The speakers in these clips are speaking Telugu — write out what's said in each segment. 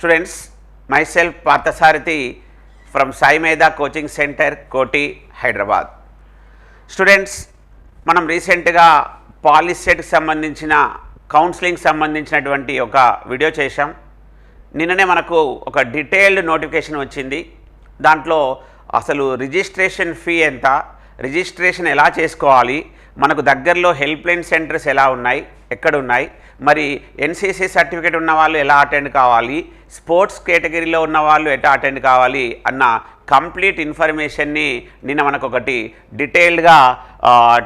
Students, myself Parthasarathi from Sai Medha Coaching Center, Koti, Hyderabad. Students, మనం రీసెంట్గా పాలిసెట్కి సంబంధించిన కౌన్సిలింగ్ సంబంధించినటువంటి ఒక వీడియో చేశాం. నిన్ననే మనకు ఒక డీటెయిల్డ్ నోటిఫికేషన్ వచ్చింది. దాంట్లో అసలు రిజిస్ట్రేషన్ ఫీ ఎంత, రిజిస్ట్రేషన్ ఎలా చేసుకోవాలి, మనకు దగ్గరలో హెల్ప్ లైన్ సెంటర్స్ ఎలా ఉన్నాయి, ఎక్కడ ఉన్నాయి, మరి ఎన్సీసీ సర్టిఫికేట్ ఉన్న వాళ్ళు ఎలా అటెండ్ కావాలి, స్పోర్ట్స్ కేటగిరీలో ఉన్న వాళ్ళు ఎట్లా అటెండ్ కావాలి అన్న కంప్లీట్ ఇన్ఫర్మేషన్ని నిన్న మనకు ఒకటి డీటెయిల్డ్గా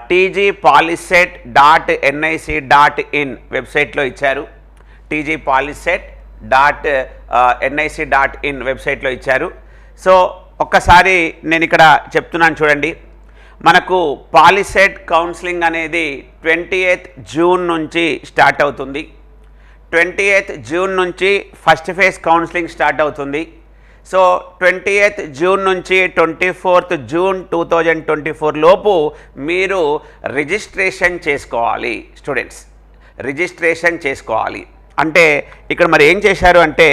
tgpoliset.nic.in వెబ్సైట్లో ఇచ్చారు. tgpoliset.nic.in వెబ్సైట్లో ఇచ్చారు. సో ఒక్కసారి నేను ఇక్కడ చెప్తున్నాను చూడండి. మనకు పాలిసెట్ కౌన్సిలింగ్ అనేది 28th జూన్ నుంచి స్టార్ట్ అవుతుంది. 28th జూన్ నుంచి ఫస్ట్ ఫేజ్ కౌన్సిలింగ్ స్టార్ట్ అవుతుంది. సో 28th జూన్ నుంచి 24th జూన్ 2024 లోపు మీరు రిజిస్ట్రేషన్ చేసుకోవాలి. స్టూడెంట్స్ రిజిస్ట్రేషన్ చేసుకోవాలి అంటే ఇక్కడ మరి ఏం చేశారు అంటే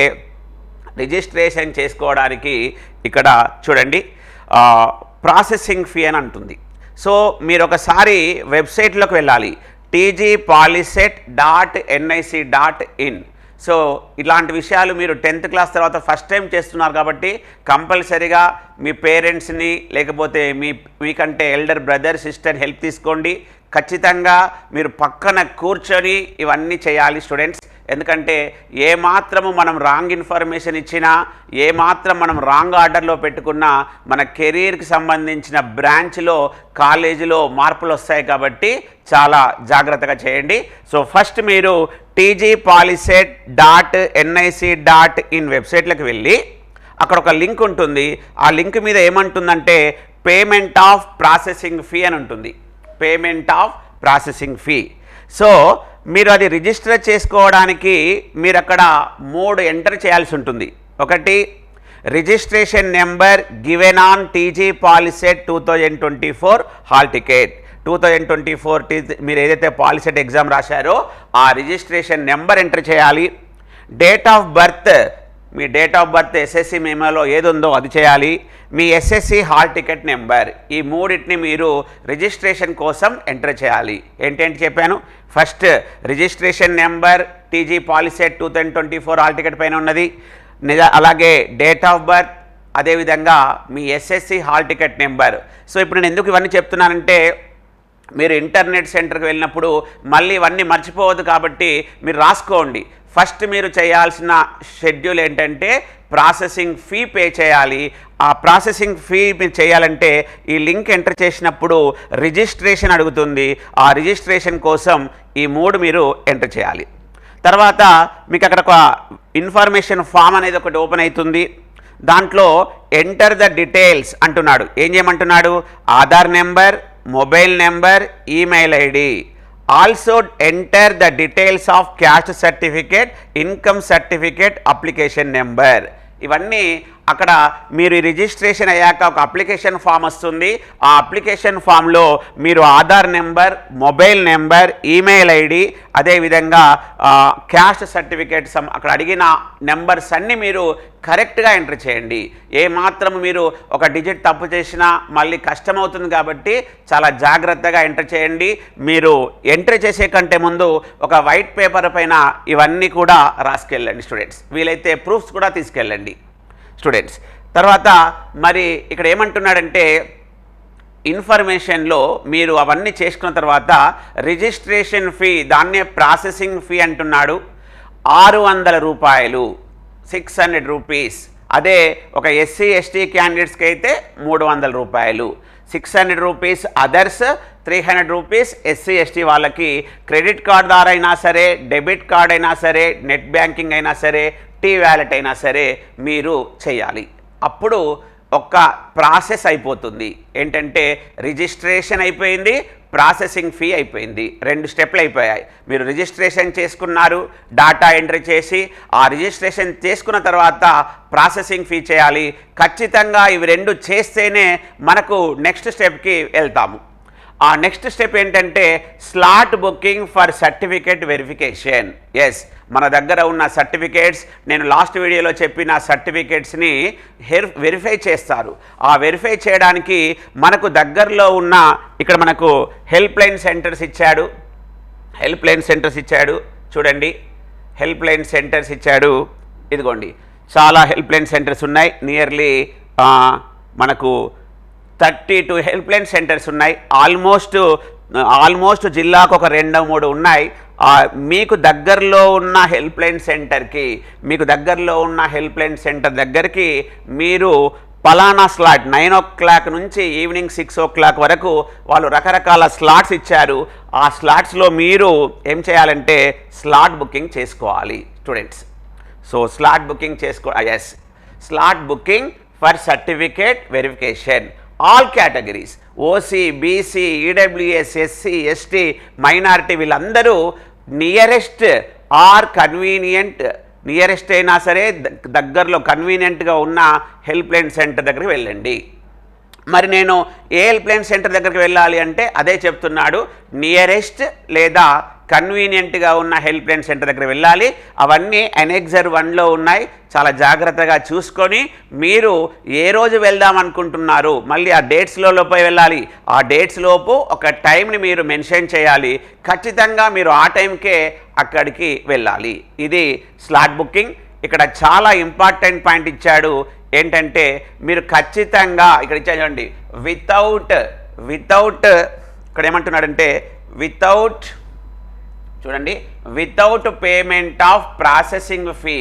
రిజిస్ట్రేషన్ చేసుకోవడానికి ఇక్కడ చూడండి ప్రాసెసింగ్ ఫీ అని అంటుంది. సో మీరు ఒకసారి వెబ్సైట్లోకి వెళ్ళాలి, tgpoliset.nic.in. సో ఇలాంటి విషయాలు మీరు 10th క్లాస్ తర్వాత ఫస్ట్ టైం చేస్తున్నారు కాబట్టి కంపల్సరీగా మీ పేరెంట్స్ని లేకపోతే మీకంటే ఎల్డర్ బ్రదర్ సిస్టర్ హెల్ప్ తీసుకోండి. ఖచ్చితంగా మీరు పక్కన కూర్చొని ఇవన్నీ చేయాలి స్టూడెంట్స్. ఎందుకంటే ఏమాత్రము మనం రాంగ్ ఇన్ఫర్మేషన్ ఇచ్చినా, ఏమాత్రం మనం రాంగ్ ఆర్డర్లో పెట్టుకున్నా మన కెరీర్కి సంబంధించిన బ్రాంచ్లో కాలేజీలో మార్పులు వస్తాయి కాబట్టి చాలా జాగ్రత్తగా చేయండి. సో ఫస్ట్ మీరు tgpoliset.nic.in వెబ్సైట్లోకి వెళ్ళి అక్కడ ఒక లింక్ ఉంటుంది. ఆ లింక్ మీద ఏమంటుందంటే పేమెంట్ ఆఫ్ ప్రాసెసింగ్ ఫీ అని ఉంటుంది. Payment of processing fee. So మీరు అది రిజిస్టర్ చేసుకోవడానికి మీరు అక్కడ 3 ఎంటర్ చేయాల్సి ఉంటుంది. ఒకటి registration number given on tgpoliset 2024 hall ticket. 2024 మీరు ఏదైతే పాలిసెట్ ఎగ్జామ్ రాశారో ఆ రిజిస్ట్రేషన్ నెంబర్ ఎంటర్ చేయాలి. డేట్ ఆఫ్ బర్త్, మీ డేట్ ఆఫ్ బర్త్ ఎస్ఎస్సి మెమోలో ఏది ఉందో అది చేయాలి. మీ ఎస్ఎస్సి హాల్ టికెట్ నెంబర్, ఈ మూడింటిని మీరు రిజిస్ట్రేషన్ కోసం ఎంటర్ చేయాలి. ఏంటంటే చెప్పాను, first registration number tgpoliset 2024 hall ticket పైన ఉన్నది, అలాగే డేట్ ఆఫ్ బర్త్, అదేవిధంగా మీ SSC hall ticket number. So ఇప్పుడు నేను ఎందుకు ఇవన్నీ చెప్తున్నానంటే మీరు ఇంటర్నెట్ సెంటర్కి వెళ్ళినప్పుడు మళ్ళీ ఇవన్నీ మర్చిపోవద్దు కాబట్టి మీరు రాసుకోండి. ఫస్ట్ మీరు చేయాల్సిన షెడ్యూల్ ఏంటంటే ప్రాసెసింగ్ ఫీ పే చేయాలి. ఆ ప్రాసెసింగ్ ఫీ మీరు చేయాలంటే ఈ లింక్ ఎంటర్ చేసినప్పుడు రిజిస్ట్రేషన్ అడుగుతుంది. ఆ రిజిస్ట్రేషన్ కోసం ఈ 3 మీరు ఎంటర్ చేయాలి. తర్వాత మీకు అక్కడ ఒక ఇన్ఫర్మేషన్ ఫామ్ అనేది ఒకటి ఓపెన్ అవుతుంది. దాంట్లో ఎంటర్ ద డీటెయిల్స్ అంటున్నాడు. ఏం చేయమంటున్నాడు? Aadhaar number, mobile number, email ID. Also enter the details of caste certificate, income certificate, application number. ఇవన్నీ అక్కడ మీరు రిజిస్ట్రేషన్ అయ్యాక ఒక అప్లికేషన్ ఫామ్ వస్తుంది. ఆ అప్లికేషన్ ఫామ్లో మీరు Aadhaar number, mobile number, email ID, అదేవిధంగా క్యాస్ట్ సర్టిఫికేట్ అక్కడ అడిగిన నెంబర్స్ అన్నీ మీరు కరెక్ట్గా ఎంటర్ చేయండి. ఏమాత్రం మీరు ఒక డిజిట్ తప్పు చేసినా మళ్ళీ కష్టమవుతుంది కాబట్టి చాలా జాగ్రత్తగా ఎంటర్ చేయండి. మీరు ఎంటర్ చేసే కంటే ముందు ఒక వైట్ పేపర్ పైన ఇవన్నీ కూడా రాసుకెళ్ళండి స్టూడెంట్స్. వీలైతే ప్రూఫ్స్ కూడా తీసుకెళ్ళండి స్టూడెంట్స్. తర్వాత మరి ఇక్కడ ఏమంటున్నాడంటే ఇన్ఫర్మేషన్లో మీరు అవన్నీ చేసుకున్న తర్వాత రిజిస్ట్రేషన్ ఫీ, దాన్నే ప్రాసెసింగ్ ఫీ అంటున్నాడు, 600 రూపాయలు, 600 రూపీస్. అదే ఒక ఎస్సీ ఎస్టీ క్యాండిడేట్స్కి అయితే 300 రూపాయలు, 600 rupees. Others 300 rupees. SC ST వాళ్ళకి క్రెడిట్ కార్డ్ ద్వారా అయినా సరే, డెబిట్ కార్డ్ అయినా సరే, నెట్ బ్యాంకింగ్ అయినా సరే, టీ వ్యాలెట్ అయినా సరే మీరు చేయాలి. అప్పుడు ఒక్క ప్రాసెస్ అయిపోతుంది. ఏంటంటే రిజిస్ట్రేషన్ అయిపోయింది, ప్రాసెసింగ్ ఫీ అయిపోయింది. 2 స్టెప్లు అయిపోయాయి. మీరు రిజిస్ట్రేషన్ చేసుకున్నారు, డాటా ఎంట్రీ చేసి ఆ రిజిస్ట్రేషన్ చేసుకున్న తర్వాత ప్రాసెసింగ్ ఫీ చేయాలి. ఖచ్చితంగా ఇవి 2 చేస్తేనే మనకు నెక్స్ట్ స్టెప్కి వెళ్తాము. ఆ నెక్స్ట్ స్టెప్ ఏంటంటే slot booking for certificate verification. Yes, మన దగ్గర ఉన్న సర్టిఫికేట్స్, నేను లాస్ట్ వీడియోలో చెప్పిన సర్టిఫికేట్స్ని వెరిఫై చేస్తారు. ఆ వెరిఫై చేయడానికి మనకు దగ్గరలో ఉన్న ఇక్కడ మనకు హెల్ప్ లైన్ సెంటర్స్ ఇచ్చాడు. హెల్ప్ లైన్ సెంటర్స్ ఇచ్చాడు చూడండి, హెల్ప్ లైన్ సెంటర్స్ ఇచ్చాడు. ఇదిగోండి, చాలా హెల్ప్ లైన్ సెంటర్స్ ఉన్నాయి. నియర్లీ మనకు 32 హెల్ప్ లైన్ సెంటర్స్ ఉన్నాయి. ఆల్మోస్ట్ జిల్లాకు ఒక 2-3 ఉన్నాయి. మీకు దగ్గరలో ఉన్న హెల్ప్ లైన్ సెంటర్కి, మీకు దగ్గరలో ఉన్న హెల్ప్ లైన్ సెంటర్ దగ్గరికి మీరు పలానా స్లాట్ 9 o'clock నుంచి ఈవినింగ్ 6 o'clock వరకు వాళ్ళు రకరకాల స్లాట్స్ ఇచ్చారు. ఆ స్లాట్స్లో మీరు ఏం చేయాలంటే స్లాట్ బుకింగ్ చేసుకోవాలి students. So slot booking yes, slot booking for certificate verification all categories, OC, BC, EWS, SC, ST, minority వీళ్ళందరూ నియరెస్ట్ ఆర్ కన్వీనియంట్, నియరెస్ట్ అయినా సరే దగ్గరలో కన్వీనియంట్గా ఉన్న హెల్ప్ లైన్ సెంటర్ దగ్గరికి వెళ్ళండి. మరి నేను ఏ హెల్ప్ లైన్ సెంటర్ దగ్గరికి వెళ్ళాలి అంటే అదే చెప్తున్నాడు, నియరెస్ట్ లేదా కన్వీనియంట్గా ఉన్న హెల్ప్ లైన్ సెంటర్ దగ్గర వెళ్ళాలి. అవన్నీ అనెక్సర్ 1లో ఉన్నాయి. చాలా జాగ్రత్తగా చూసుకొని మీరు ఏ రోజు వెళ్దాం అనుకుంటున్నారు, మళ్ళీ ఆ డేట్స్లోపై వెళ్ళాలి. ఆ డేట్స్లోపు ఒక టైంని మీరు మెన్షన్ చేయాలి. ఖచ్చితంగా మీరు ఆ టైంకే అక్కడికి వెళ్ళాలి. ఇది స్లాట్ బుకింగ్. ఇక్కడ చాలా ఇంపార్టెంట్ పాయింట్ ఇచ్చాడు. ఏంటంటే మీరు ఖచ్చితంగా ఇక్కడ ఇచ్చాడండి, వితౌట్ ఇక్కడ ఏమంటున్నాడంటే చూడండి, without payment of processing fee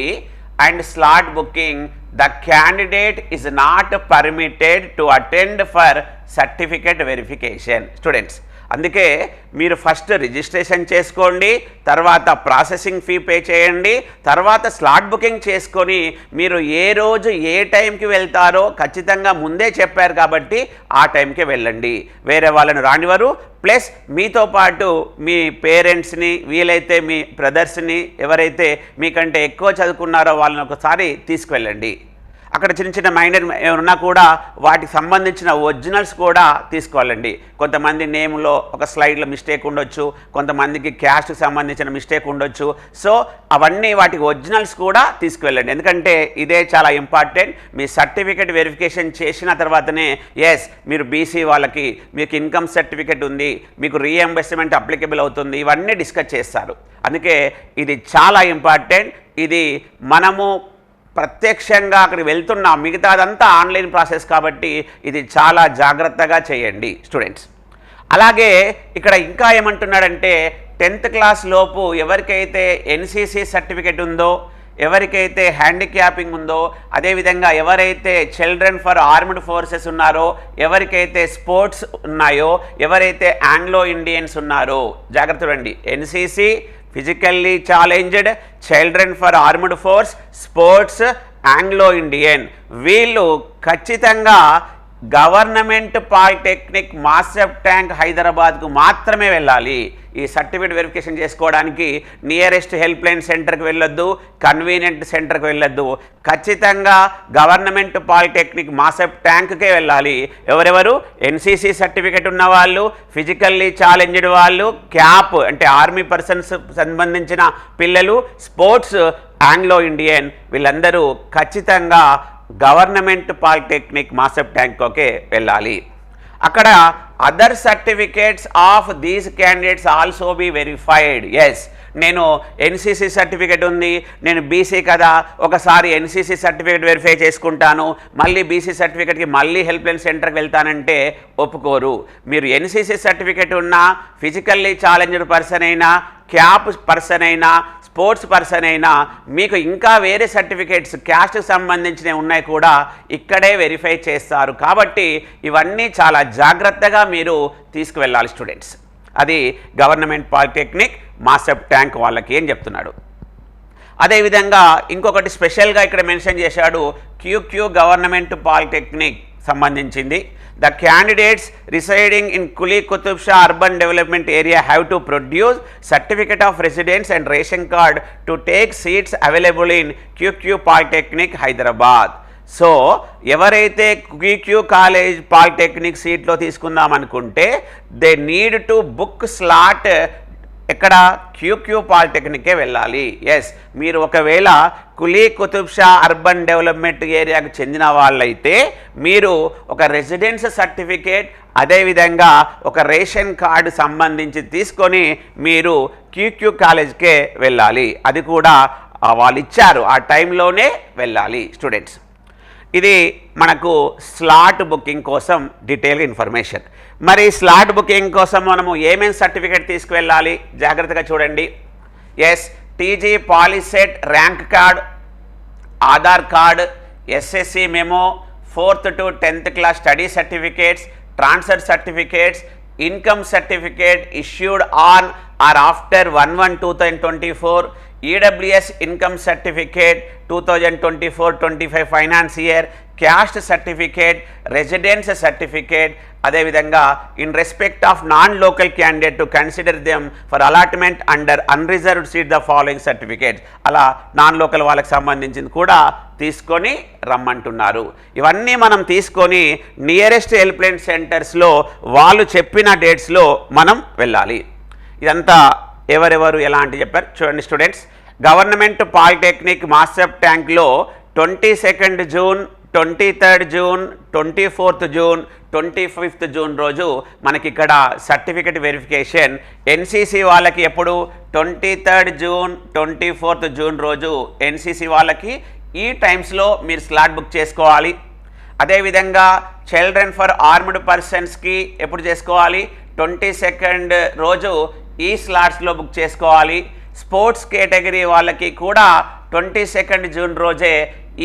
and slot booking the candidate is not permitted to attend for certificate verification. Students, అందుకే మీరు ఫస్ట్ రిజిస్ట్రేషన్ చేసుకోండి, తర్వాత ప్రాసెసింగ్ ఫీ పే చేయండి, తర్వాత స్లాట్ బుకింగ్ చేసుకొని మీరు ఏ రోజు ఏ టైంకి వెళ్తారో ఖచ్చితంగా ముందే చెప్పారు కాబట్టి ఆ టైంకి వెళ్ళండి. వేరే వాళ్ళని రానివారు. ప్లస్ మీతో పాటు మీ పేరెంట్స్ని, వీలైతే మీ బ్రదర్స్ని, ఎవరైతే మీకంటే ఎక్కువ చదువుకున్నారో వాళ్ళని ఒకసారి తీసుకువెళ్ళండి. అక్కడ చిన్న చిన్న మైనర్ ఏమన్నా కూడా వాటికి సంబంధించిన ఒరిజినల్స్ కూడా తీసుకోవాలండి. కొంతమంది నేమ్లో ఒక స్లైడ్లో మిస్టేక్ ఉండొచ్చు, కొంతమందికి క్యాస్ట్కి సంబంధించిన మిస్టేక్ ఉండొచ్చు. సో అవన్నీ వాటికి ఒరిజినల్స్ కూడా తీసుకువెళ్ళండి. ఎందుకంటే ఇదే చాలా ఇంపార్టెంట్. మీ సర్టిఫికేట్ వెరిఫికేషన్ చేసిన తర్వాతనే ఎస్ మీరు బీసీ వాళ్ళకి మీకు ఇన్కమ్ సర్టిఫికేట్ ఉంది, మీకు రీఎంబర్స్మెంట్ అప్లికబుల్ అవుతుంది, ఇవన్నీ డిస్కస్ చేస్తారు. అందుకే ఇది చాలా ఇంపార్టెంట్. ఇది మనము ప్రత్యక్షంగా అక్కడికి వెళ్తున్నాం, మిగతాదంతా ఆన్లైన్ ప్రాసెస్ కాబట్టి ఇది చాలా జాగ్రత్తగా చేయండి స్టూడెంట్స్. అలాగే ఇక్కడ ఇంకా ఏమంటున్నాడంటే 10th క్లాస్ లోపు ఎవరికైతే ఎన్సీసీ సర్టిఫికేట్ ఉందో, ఎవరికైతే హ్యాండిక్యాపింగ్ ఉందో, అదేవిధంగా ఎవరైతే చిల్డ్రన్ ఫర్ ఆర్మ్డ్ ఫోర్సెస్ ఉన్నారో, ఎవరికైతే స్పోర్ట్స్ ఉన్నాయో, ఎవరైతే ఆంగ్లో ఇండియన్స్ ఉన్నారో, జాగ్రత్త చూడండి, NCC, physically challenged, children for armed force, sports, Anglo Indian, వీళ్ళు ఖచ్చితంగా గవర్నమెంట్ పాలిటెక్నిక్ మాస్టర్ ట్యాంక్ హైదరాబాద్కు మాత్రమే వెళ్ళాలి. ఈ సర్టిఫికేట్ వెరిఫికేషన్ చేసుకోవడానికి నియరెస్ట్ హెల్ప్ లైన్ సెంటర్కి వెళ్ళొద్దు, కన్వీనియంట్ సెంటర్కి వెళ్ళొద్దు. ఖచ్చితంగా గవర్నమెంట్ పాలిటెక్నిక్ మాస్టర్ ట్యాంక్కే వెళ్ళాలి. ఎవరెవరు? ఎన్సీసీ సర్టిఫికేట్ ఉన్న వాళ్ళు, ఫిజికల్లీ ఛాలెంజ్డ్ వాళ్ళు, క్యాప్ అంటే ఆర్మీ పర్సన్స్ సంబంధించిన పిల్లలు, స్పోర్ట్స్, ఆంగ్లో ఇండియన్, వీళ్ళందరూ ఖచ్చితంగా గవర్నమెంట్ పాలిటెక్నిక్ మాస్టర్ ట్యాంక్కే వెళ్ళాలి. అక్కడ other certificates of these candidates also be verified. Yes, నేను ఎన్సీసీ సర్టిఫికేట్ ఉంది, నేను బీసీ కదా, ఒకసారి ఎన్సీసీ సర్టిఫికేట్ వెరిఫై చేసుకుంటాను, మళ్ళీ బీసీ సర్టిఫికేట్కి మళ్ళీ హెల్ప్ లైన్ సెంటర్కి వెళ్తానంటే ఒప్పుకోరు. మీరు ఎన్సీసీ సర్టిఫికేట్ ఉన్నా, ఫిజికల్లీ ఛాలెంజ్డ్ పర్సన్ అయినా, క్యాప్ పర్సన్ అయినా, స్పోర్ట్స్ పర్సన్ అయినా, మీకు ఇంకా వేరే సర్టిఫికేట్స్ క్యాస్ట్కి సంబంధించినవి ఉన్నాయి కూడా ఇక్కడే వెరిఫై చేస్తారు. కాబట్టి ఇవన్నీ చాలా జాగ్రత్తగా మీరు తీసుకువెళ్ళాలి స్టూడెంట్స్. అది గవర్నమెంట్ పాలిటెక్నిక్ మాస్టర్ ట్యాంక్ వాళ్ళకి ఏం చెప్తున్నాడు. అదేవిధంగా ఇంకొకటి స్పెషల్గా ఇక్కడ మెన్షన్ చేశాడు, క్యూక్యూ గవర్నమెంట్ పాలిటెక్నిక్ సంబంధించింది. The candidates residing in Kuli Qutub Shah urban development area have to produce certificate of residence and ration card to take seats available in QQ Polytechnic Hyderabad. So ఎవరైతే క్యూక్యూ కాలేజ్ పాలిటెక్నిక్ సీట్లో తీసుకుందాం అనుకుంటే they need to book slot ఎక్కడ క్యూక్యూ పాలిటెక్నికే వెళ్ళాలి. ఎస్, మీరు ఒకవేళ కులీ కుతుబ్ షా అర్బన్ డెవలప్మెంట్ ఏరియాకు చెందిన వాళ్ళైతే మీరు ఒక రెసిడెన్స్ సర్టిఫికేట్ అదేవిధంగా ఒక రేషన్ కార్డు సంబంధించి తీసుకొని మీరు క్యూక్యూ కాలేజ్కే వెళ్ళాలి. అది కూడా వాళ్ళు ఇచ్చారు, ఆ టైంలోనే వెళ్ళాలి స్టూడెంట్స్. ఇది మనకు స్లాట్ బుకింగ్ కోసం డీటెయిల్గా ఇన్ఫర్మేషన్. మరి స్లాట్ బుకింగ్ కోసం మనము ఏమేమి సర్టిఫికేట్ తీసుకువెళ్ళాలి జాగ్రత్తగా చూడండి. Yes, TG POLYCET rank card, Aadhaar card, SSC memo, 4th to 10th class study certificates, transfer certificates, income certificate issued on or after 1/1/2024, EWS income certificate 2024-25 finance year, caste certificate, residence certificate, అదేవిధంగా in respect of non local candidate to consider them for allotment under unreserved seat the following certificates. అలా నాన్ లోకల్ వాళ్ళకి సంబంధించింది కూడా తీసుకొని రమ్మంటున్నారు. ఇవన్నీ మనం తీసుకొని నియరెస్ట్ హెల్ప్లైన్ సెంటర్స్లో వాళ్ళు చెప్పిన డేట్స్లో మనం వెళ్ళాలి. ఇదంతా ఎవరెవరు ఎలాంటి చెప్పారు చూడండి స్టూడెంట్స్. గవర్నమెంట్ పాలిటెక్నిక్ మాస్టర్ ట్యాంక్లో 22nd June, 23rd June, 24th June, 25th June రోజు మనకి ఇక్కడ సర్టిఫికెట్ వెరిఫికేషన్. ఎన్సీసీ వాళ్ళకి ఎప్పుడు 23rd జూన్, 24th జూన్ రోజు ఎన్సీసీ వాళ్ళకి ఈ టైమ్స్లో మీరు స్లాట్ బుక్ చేసుకోవాలి. అదేవిధంగా చిల్డ్రన్ ఫర్ ఆర్మ్డ్ పర్సన్స్కి ఎప్పుడు చేసుకోవాలి? 22nd రోజు ఈ స్లాట్స్లో బుక్ చేసుకోవాలి. స్పోర్ట్స్ కేటగిరీ వాళ్ళకి కూడా 22nd జూన్ రోజే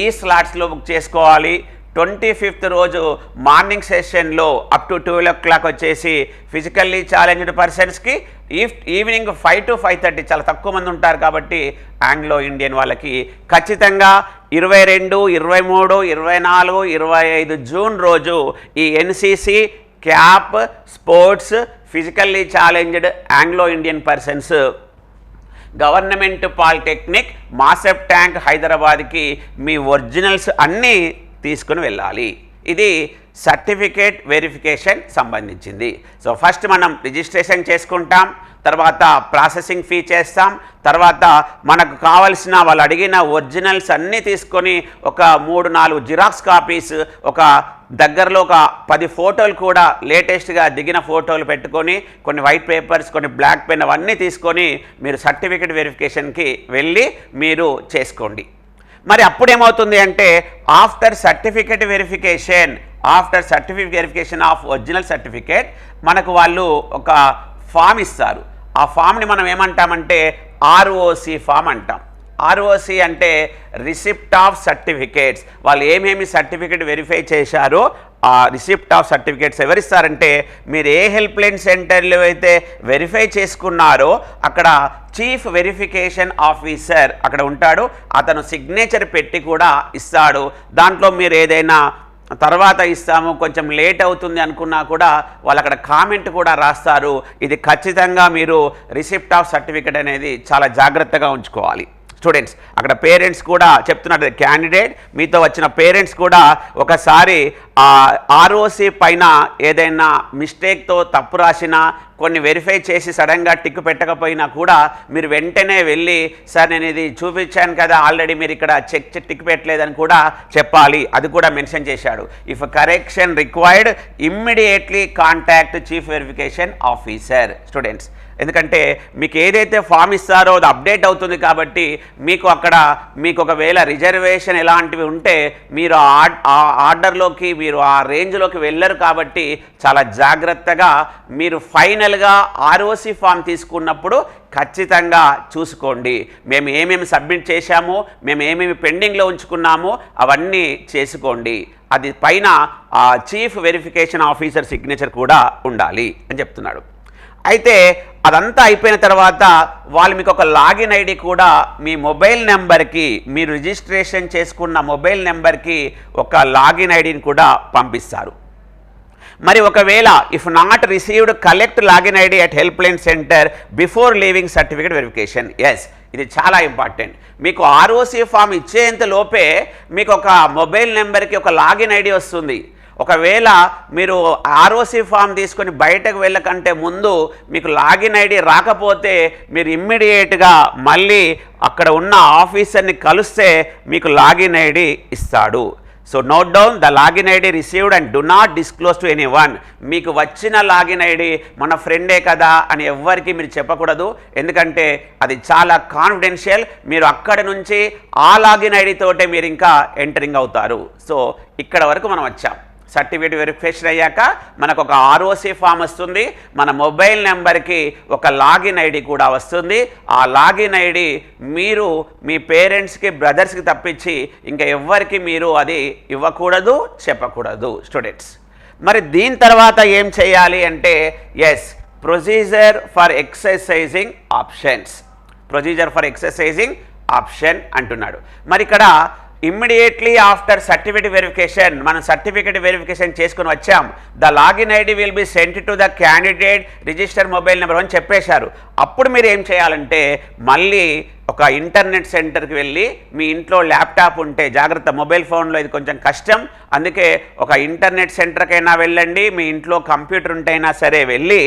ఈ స్లాట్స్లో బుక్ చేసుకోవాలి. 25th రోజు మార్నింగ్ సెషన్లో అప్ టు 12 o'clock వచ్చేసి ఫిజికల్లీ ఛాలెంజ్డ్ పర్సన్స్కి, ఈవినింగ్ 5 to 5:30 చాలా తక్కువ మంది ఉంటారు కాబట్టి ఆంగ్లో ఇండియన్ వాళ్ళకి ఖచ్చితంగా 22, 23, 24, 25 జూన్ రోజు ఈ NCC, CAP, sports, physically challenged Anglo Indian persons government polytechnic Masab Tank హైదరాబాద్కి మీ ఒరిజినల్స్ అన్నీ తీసుకుని వెళ్ళాలి. ఇది సర్టిఫికేట్ వెరిఫికేషన్ సంబంధించింది. సో ఫస్ట్ మనం రిజిస్ట్రేషన్ చేసుకుంటాం, తర్వాత ప్రాసెసింగ్ ఫీ చేస్తాం, తర్వాత మనకు కావలసిన వాళ్ళు అడిగిన ఒరిజినల్స్ అన్నీ తీసుకొని ఒక 3-4 జిరాక్స్ కాపీస్, ఒక దగ్గరలో ఒక 10 ఫోటోలు కూడా లేటెస్ట్గా దిగిన ఫోటోలు పెట్టుకొని, కొన్ని వైట్ పేపర్స్, కొన్ని బ్లాక్ పెన్ అవన్నీ తీసుకొని మీరు సర్టిఫికేట్ వెరిఫికేషన్కి వెళ్ళి మీరు చేసుకోండి. మరి అప్పుడేమవుతుంది అంటే after certificate verification of original certificate మనకు వాళ్ళు ఒక ఫామ్ ఇస్తారు. ఆ ఫామ్ని మనం ఏమంటామంటే ఆర్ఓసి ఫామ్ అంటాం. ఆర్ఓసి అంటే రిసిప్ట్ ఆఫ్ సర్టిఫికేట్స్. వాళ్ళు ఏమేమి సర్టిఫికేట్ వెరిఫై చేశారో ఆ రిసిప్ట్ ఆఫ్ సర్టిఫికేట్స్ ఎవరిస్తారంటే మీరు ఏ హెల్ప్లైన్ సెంటర్లో అయితే వెరిఫై చేసుకున్నారో అక్కడ చీఫ్ వెరిఫికేషన్ ఆఫీసర్ అక్కడ ఉంటాడు, అతను సిగ్నేచర్ పెట్టి కూడా ఇస్తాడు. దాంట్లో మీరు ఏదైనా తర్వాత ఇస్తాము కొంచెం లేట్ అవుతుంది అనుకున్నా కూడా వాళ్ళు అక్కడ కామెంట్ కూడా రాస్తారు. ఇది ఖచ్చితంగా మీరు రిసిప్ట్ ఆఫ్ సర్టిఫికేట్ అనేది చాలా జాగ్రత్తగా ఉంచుకోవాలి స్టూడెంట్స్. అక్కడ పేరెంట్స్ కూడా చెప్తున్నారు, క్యాండిడేట్ మీతో వచ్చిన పేరెంట్స్ కూడా ఒకసారి ఆర్ఓసి పైన ఏదైనా మిస్టేక్తో తప్పు రాసినా, కొన్ని వెరిఫై చేసి సడన్గా టిక్ పెట్టకపోయినా కూడా మీరు వెంటనే వెళ్ళి సార్ నేను ఇది చూపించాను కదా ఆల్రెడీ మీరు ఇక్కడ టిక్ పెట్టలేదని కూడా చెప్పాలి. అది కూడా మెన్షన్ చేశాడు. If correction required immediately contact chief verification officer students. ఎందుకంటే మీకు ఏదైతే ఫామ్ ఇస్తారో అది అప్డేట్ అవుతుంది కాబట్టి మీకు అక్కడ మీకు ఒకవేళ రిజర్వేషన్ ఎలాంటివి ఉంటే మీరు ఆ ఆర్డర్లోకి మీరు ఆ రేంజ్లోకి వెళ్ళరు కాబట్టి చాలా జాగ్రత్తగా మీరు ఫైనల్గా ఆర్ఓసి ఫామ్ తీసుకున్నప్పుడు ఖచ్చితంగా చూసుకోండి. మేము ఏమేమి సబ్మిట్ చేశాము, మేము ఏమేమి పెండింగ్లో ఉంచుకున్నాము అవన్నీ చేసుకోండి. అది పైన చీఫ్ వెరిఫికేషన్ ఆఫీసర్ సిగ్నేచర్ కూడా ఉండాలి అని చెప్తున్నాడు. అయితే అదంతా అయిపోయిన తర్వాత వాళ్ళు మీకు ఒక లాగిన్ ఐడి కూడా మీ మొబైల్ నెంబర్కి, మీరు రిజిస్ట్రేషన్ చేసుకున్న మొబైల్ నెంబర్కి ఒక లాగిన్ ఐడిని కూడా పంపిస్తారు. మరి ఒకవేళ if not received collect login ID at help line centre before leaving certificate verification. Yes, ఇది చాలా ఇంపార్టెంట్. మీకు ఆర్ఓసి ఫామ్ ఇచ్చేంత లోపే మీకు ఒక మొబైల్ నెంబర్కి ఒక లాగిన్ ఐడి వస్తుంది. ఒకవేళ మీరు ఆర్ఓసి ఫామ్ తీసుకొని బయటకు వెళ్ళకంటే ముందు మీకు లాగిన్ ఐడి రాకపోతే మీరు ఇమ్మీడియట్గా మళ్ళీ అక్కడ ఉన్న ఆఫీసర్ని కలిస్తే మీకు లాగిన్ ఐడి ఇస్తాడు. So note down the login ID received and do not disclose to anyone. మీకు వచ్చిన లాగిన్ ఐడి మన ఫ్రెండే కదా అని ఎవ్వరికి మీరు చెప్పకూడదు, ఎందుకంటే అది చాలా కాన్ఫిడెన్షియల్. మీరు అక్కడ నుంచి ఆ లాగిన్ ఐడి తోటే మీరు ఇంకా ఎంటరింగ్ అవుతారు. సో ఇక్కడ వరకు మనం వచ్చాం. సర్టిఫికేట్ వెరిఫికేషన్ అయ్యాక మనకు ఒక ఆర్ఓసి ఫామ్ వస్తుంది, మన మొబైల్ నెంబర్కి ఒక లాగిన్ ఐడి కూడా వస్తుంది. ఆ లాగిన్ ఐడి మీరు మీ పేరెంట్స్కి బ్రదర్స్కి తప్పించి ఇంకా ఎవ్వరికి మీరు అది ఇవ్వకూడదు, చెప్పకూడదు స్టూడెంట్స్. మరి దీని తర్వాత ఏం చేయాలి అంటే procedure for exercising options. Procedure for exercising option అంటున్నాడు. మరి ఇక్కడ ఇమ్మీడియట్లీ ఆఫ్టర్ సర్టిఫికేట్ వెరిఫికేషన్ మనం సర్టిఫికేట్ వెరిఫికేషన్ చేసుకుని వచ్చాం. The login ID will be sent to the candidate register mobile number అని చెప్పేశారు. అప్పుడు మీరు ఏం చేయాలంటే మళ్ళీ ఒక ఇంటర్నెట్ సెంటర్కి వెళ్ళి మీ ఇంట్లో ల్యాప్టాప్ ఉంటే జాగ్రత్త, మొబైల్ ఫోన్లో ఇది కొంచెం కష్టం, అందుకే ఒక ఇంటర్నెట్ సెంటర్కైనా వెళ్ళండి, మీ ఇంట్లో కంప్యూటర్ ఉంటైనా సరే వెళ్ళి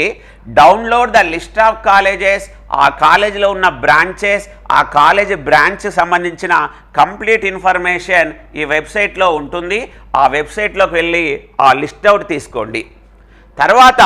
download the list of colleges, ఆ కాలేజీలో ఉన్న బ్రాంచెస్, ఆ కాలేజీ బ్రాంచ్ సంబంధించిన కంప్లీట్ ఇన్ఫర్మేషన్ ఈ వెబ్సైట్లో ఉంటుంది. ఆ వెబ్సైట్లోకి వెళ్ళి ఆ లిస్ట్ అవుట్ తీసుకోండి. తర్వాత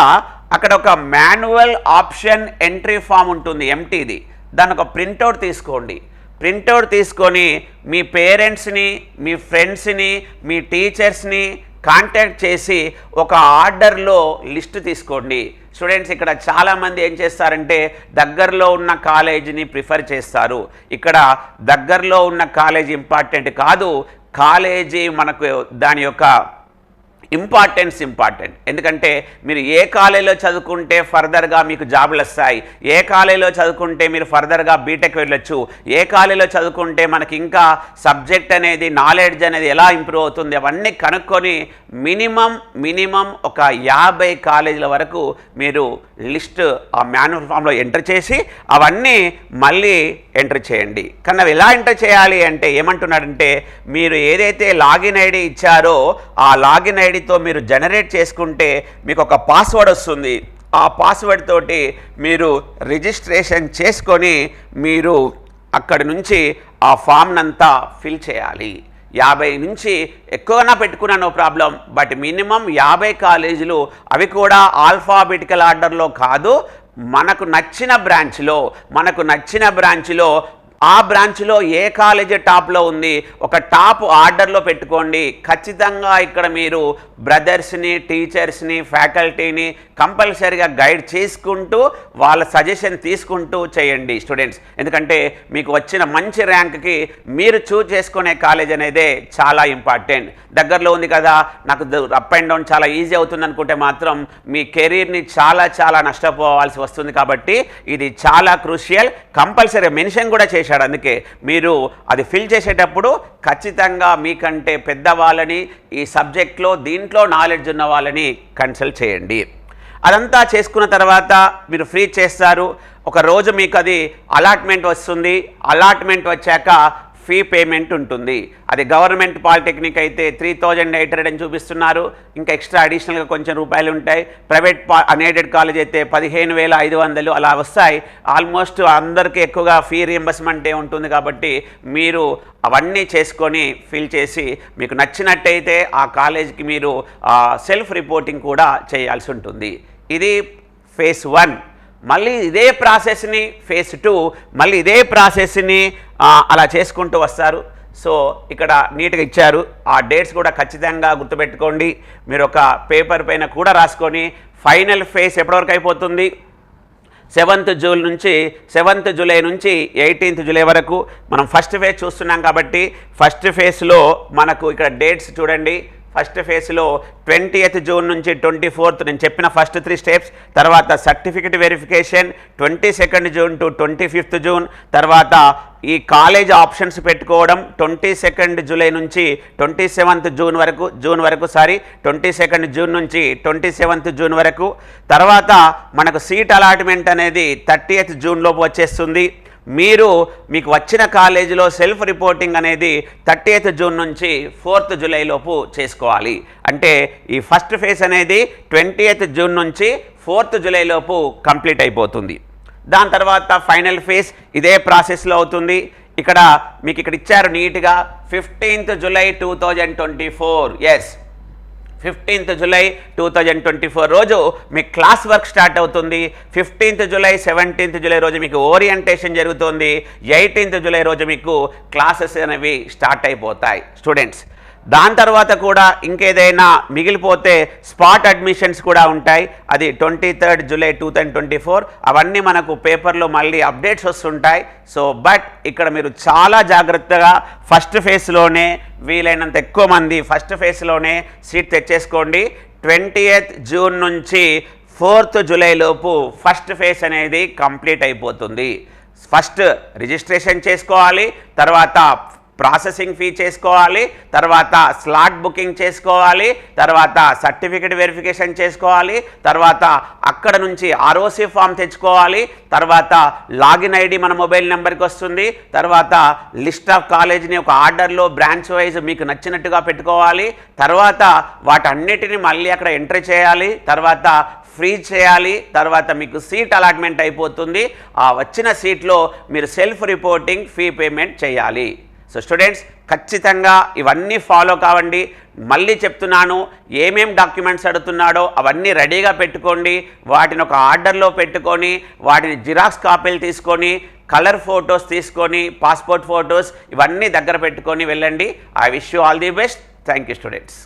అక్కడ ఒక మాన్యువల్ ఆప్షన్ ఎంట్రీ ఫామ్ ఉంటుంది, ఎంటీది, దాని ఒక ప్రింట్అవుట్ తీసుకోండి. ప్రింట్అవుట్ తీసుకొని మీ పేరెంట్స్ని, మీ ఫ్రెండ్స్ని, మీ టీచర్స్ని కాంటాక్ట్ చేసి ఒక ఆర్డర్లో లిస్ట్ తీసుకోండి. స్టూడెంట్స్ ఇక్కడ చాలామంది ఏం చేస్తారంటే దగ్గరలో ఉన్న కాలేజీని ప్రిఫర్ చేస్తారు. ఇక్కడ దగ్గరలో ఉన్న కాలేజీ ఇంపార్టెంట్ కాదు, కాలేజీ మనకు దాని యొక్క ఇంపార్టెంట్. ఎందుకంటే మీరు ఏ కాలేజీలో చదువుకుంటే ఫర్దర్గా మీకు జాబులు వస్తాయి, ఏ కాలేజీలో చదువుకుంటే మీరు ఫర్దర్గా బీటెక్ వెళ్ళొచ్చు, ఏ కాలేజీలో చదువుకుంటే మనకి ఇంకా సబ్జెక్ట్ అనేది నాలెడ్జ్ అనేది ఎలా ఇంప్రూవ్ అవుతుంది, అవన్నీ కనుక్కొని మినిమం ఒక 50 కాలేజీల వరకు మీరు లిస్ట్ ఆ మాన్యువల్ ఫామ్లో ఎంటర్ చేసి అవన్నీ మళ్ళీ ఎంటర్ చేయండి. కానీ అవి ఎలా ఎంటర్ చేయాలి అంటే ఏమంటున్నాడంటే మీరు ఏదైతే లాగిన్ ఐడి ఇచ్చారో ఆ లాగిన్ ఐడితో మీరు జనరేట్ చేసుకుంటే మీకు ఒక పాస్వర్డ్ వస్తుంది. ఆ పాస్వర్డ్ తోటి మీరు రిజిస్ట్రేషన్ చేసుకొని మీరు అక్కడి నుంచి ఆ ఫామ్నంతా ఫిల్ చేయాలి. 50 నుంచి ఎక్కువగా పెట్టుకున్నా నో ప్రాబ్లం, బట్ మినిమం 50 కాలేజీలు, అవి కూడా ఆల్ఫాబెటికల్ ఆర్డర్లో కాదు, మనకు నచ్చిన బ్రాంచ్లో ఆ బ్రాంచ్లో ఏ కాలేజీ టాప్లో ఉంది ఒక టాప్ ఆర్డర్లో పెట్టుకోండి. ఖచ్చితంగా ఇక్కడ మీరు బ్రదర్స్ని, టీచర్స్ని, ఫ్యాకల్టీని కంపల్సరీగా గైడ్ చేసుకుంటూ వాళ్ళ సజెషన్ తీసుకుంటూ చేయండి స్టూడెంట్స్. ఎందుకంటే మీకు వచ్చిన మంచి ర్యాంక్కి మీరు చూజ్ చేసుకునే కాలేజ్ అనేదే చాలా ఇంపార్టెంట్. దగ్గరలో ఉంది కదా, నాకు అప్ అండ్ డౌన్ చాలా ఈజీ అవుతుంది అనుకుంటే మాత్రం మీ కెరీర్ని చాలా నష్టపోవాల్సి వస్తుంది. కాబట్టి ఇది చాలా క్రూషియల్. కంపల్సరీ మెన్షన్ కూడా చేశాడు, అందుకే మీరు అది ఫిల్ చేసేటప్పుడు ఖచ్చితంగా మీకంటే పెద్దవాళ్ళని, ఈ సబ్జెక్ట్లో దీంట్లో నాలెడ్జ్ ఉన్న వాళ్ళని కన్సల్ట్ చేయండి. అదంతా చేసుకున్న తర్వాత మీరు ఫ్రీ చేస్తారు. ఒక రోజు మీకు అది అలాట్మెంట్ వస్తుంది. అలాట్మెంట్ వచ్చాక ఫీ పేమెంట్ ఉంటుంది. అది గవర్నమెంట్ పాలిటెక్నిక్ అయితే 3800 అని చూపిస్తున్నారు, ఇంకా ఎక్స్ట్రా అడిషనల్గా కొంచెం రూపాయలు ఉంటాయి. ప్రైవేట్ అన్ఎయిడెడ్ కాలేజ్ అయితే 15,500 అలా వస్తాయి. ఆల్మోస్ట్ అందరికీ ఎక్కువగా ఫీ రియంబర్స్మెంట్ ఉంటుంది. కాబట్టి మీరు అవన్నీ చేసుకొని ఫిల్ చేసి మీకు నచ్చినట్టయితే ఆ కాలేజ్కి మీరు సెల్ఫ్ రిపోర్టింగ్ కూడా చేయాల్సి ఉంటుంది. ఇది ఫేజ్ 1. మళ్ళీ ఇదే ప్రాసెస్ని ఫేజ్ 2 మళ్ళీ ఇదే ప్రాసెస్ని అలా చేసుకుంటూ వస్తారు. సో ఇక్కడ నీట్గా ఇచ్చారు, ఆ డేట్స్ కూడా ఖచ్చితంగా గుర్తుపెట్టుకోండి. మీరు ఒక పేపర్ పైన కూడా రాసుకొని ఫైనల్ ఫేజ్ ఎప్పటివరకు అయిపోతుంది 7th జూలై నుంచి 18th జూలై వరకు మనం ఫస్ట్ ఫేజ్ చూస్తున్నాం. కాబట్టి ఫస్ట్ ఫేజ్లో మనకు ఇక్కడ డేట్స్ చూడండి. ఫస్ట్ ఫేజ్లో 20th జూన్ నుంచి 24th నేను చెప్పిన ఫస్ట్ 3 స్టెప్స్. తర్వాత certificate verification 22nd June to 25th June. తర్వాత ఈ కాలేజ్ ఆప్షన్స్ పెట్టుకోవడం 22nd జూలై నుంచి 27th జూన్ వరకు 22nd జూన్ నుంచి 27th జూన్ వరకు. తర్వాత మనకు సీట్ అలాట్మెంట్ అనేది 30th జూన్ లోపు వచ్చేస్తుంది. మీకు వచ్చిన కాలేజీలో సెల్ఫ్ రిపోర్టింగ్ అనేది 30th జూన్ నుంచి 4th జూలై లోపు చేసుకోవాలి. అంటే ఈ ఫస్ట్ ఫేజ్ అనేది 20th జూన్ నుంచి 4th జూలై లోపు కంప్లీట్ అయిపోతుంది. దాని తర్వాత ఫైనల్ ఫేజ్ ఇదే ప్రాసెస్లో అవుతుంది. ఇక్కడ మీకు ఇక్కడ ఇచ్చారు నీట్గా 15th July 2024. Yes, 15th July 2024 రోజు మీకు క్లాస్ వర్క్ స్టార్ట్ అవుతుంది. 15th జూలై 17th జూలై రోజు మీకు ఓరియంటేషన్ జరుగుతుంది. 18th జూలై రోజు మీకు క్లాసెస్ అనేవి స్టార్ట్ అయిపోతాయి స్టూడెంట్స్. దాని తర్వాత కూడా ఇంకేదైనా మిగిలిపోతే స్పాట్ అడ్మిషన్స్ కూడా ఉంటాయి. అది 23rd జూలై 2024. అవన్నీ మనకు పేపర్లో మళ్ళీ అప్డేట్స్ వస్తుంటాయి. సో బట్ ఇక్కడ మీరు చాలా జాగ్రత్తగా ఫస్ట్ ఫేజ్లోనే వీలైనంత ఎక్కువ మంది ఫస్ట్ ఫేజ్లోనే సీట్ తెచ్చేసుకోండి. 20th జూన్ నుంచి 4th జూలై లోపు ఫస్ట్ ఫేజ్ అనేది కంప్లీట్ అయిపోతుంది. ఫస్ట్ రిజిస్ట్రేషన్ చేసుకోవాలి, తర్వాత ప్రాసెసింగ్ ఫీ చేసుకోవాలి, తర్వాత స్లాట్ బుకింగ్ చేసుకోవాలి, తర్వాత సర్టిఫికేట్ వెరిఫికేషన్ చేసుకోవాలి, తర్వాత అక్కడ నుంచి ఆర్ఓసి ఫామ్ తెచ్చుకోవాలి, తర్వాత లాగిన్ ఐడి మన మొబైల్ నెంబర్కి వస్తుంది, తర్వాత లిస్ట్ ఆఫ్ కాలేజ్ని ఒక ఆర్డర్లో బ్రాంచ్ వైజ్ మీకు నచ్చినట్టుగా పెట్టుకోవాలి, తర్వాత వాటన్నిటిని మళ్ళీ అక్కడ ఎంట్రీ చేయాలి, తర్వాత ఫ్రీజ్ చేయాలి, తర్వాత మీకు సీట్ అలాట్మెంట్ అయిపోతుంది. ఆ వచ్చిన సీట్లో మీరు సెల్ఫ్ రిపోర్టింగ్ ఫీ పేమెంట్ చేయాలి. సో స్టూడెంట్స్ ఖచ్చితంగా ఇవన్నీ ఫాలో కావండి. మళ్ళీ చెప్తున్నాను, ఏమేం డాక్యుమెంట్స్ అడుగుతున్నాడో అవన్నీ రెడీగా పెట్టుకోండి. వాటిని ఒక ఆర్డర్లో పెట్టుకొని వాటిని జిరాక్స్ కాపీలు తీసుకొని కలర్ ఫొటోస్ తీసుకొని పాస్పోర్ట్ ఫొటోస్ ఇవన్నీ దగ్గర పెట్టుకొని వెళ్ళండి. I wish you all the best. Thank you students.